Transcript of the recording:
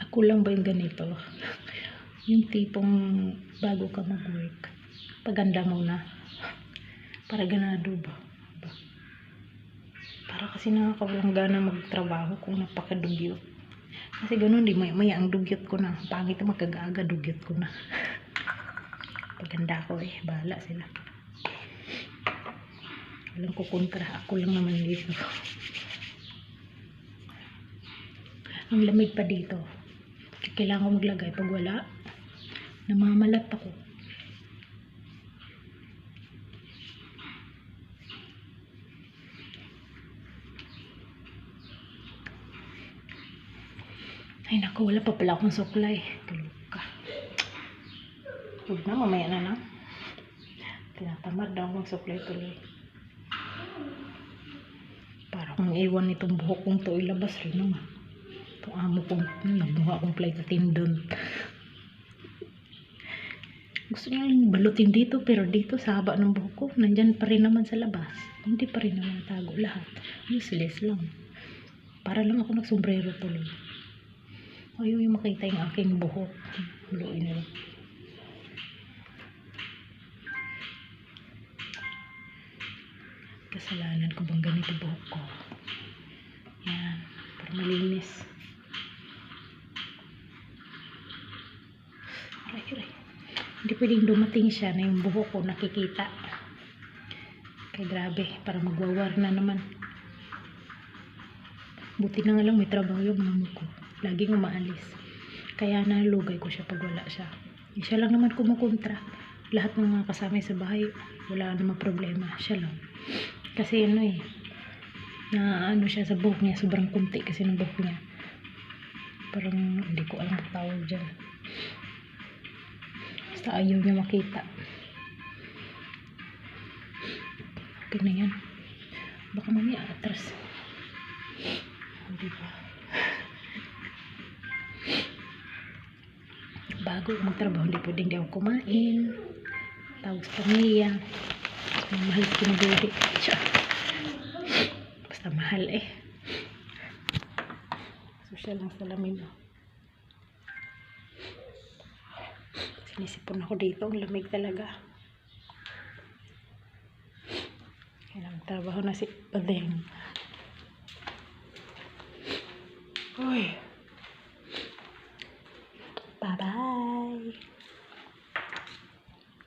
Ako lang ba yung ganito? Yung tipong bago ka mag-work, paganda muna. Para ganado ba? Para kasi nakakawalang gana magtrabaho kung napakadugyot. Kasi ganun, di maya ang dugyot ko na. Pangit na magkagaaga, dugyot ko na. Paganda ko bahala sila. Walang kukontra, ako lang naman dito. Ang lamig pa dito. Kailangan ko maglagay. Pag wala, namamalat ako. Ay naku, wala pa pala akong suklay. Tulog ka. Huwag na, mamaya na lang. Tinatamad daw akong suklay tuloy. Para kung iwan itong buhok kong to, ilabas rin naman. Itong amo kong, nagbuha akong flight attendant. Gusto niya lang balutin dito, pero dito sa haba ng buhok ko, nandyan pa rin naman sa labas. Hindi pa rin naman tago lahat. Useless lang. Para lang ako nagsombrero tuloy. Ayaw yung makita yung aking buhok. Haluin lang. Kasalanan ko bang ganito buhok ko? Yan. Para malinis. Aray. Hindi pwedeng dumating siya na yung buhok ko nakikita. Kaya grabe. Para magwawar na naman. Buti na nga lang may trabaho yung mama ko. Laging umaalis. Kaya nalugay ko siya pag wala siya. Siya lang naman kumukontra. Lahat ng mga kasama sa bahay, wala namang problema. Siya lang. Kasi na siya sa buhok niya. Sobrang kunti kasi ng buhok niya. Parang hindi ko alam ang tawag dyan. Basta ayaw niya makita. Okay na yan. Baka mamaya atras. Diba? Bago magtrabaho, hindi pwedeng di ako kumain. Tawag sa pamilya. Mahal kinaguli. Basta mahal Social lang salamin. Sinisipon ako dito. Ang lamig talaga. Kailangan trabaho na si Badeng. Uy. Bye-bye.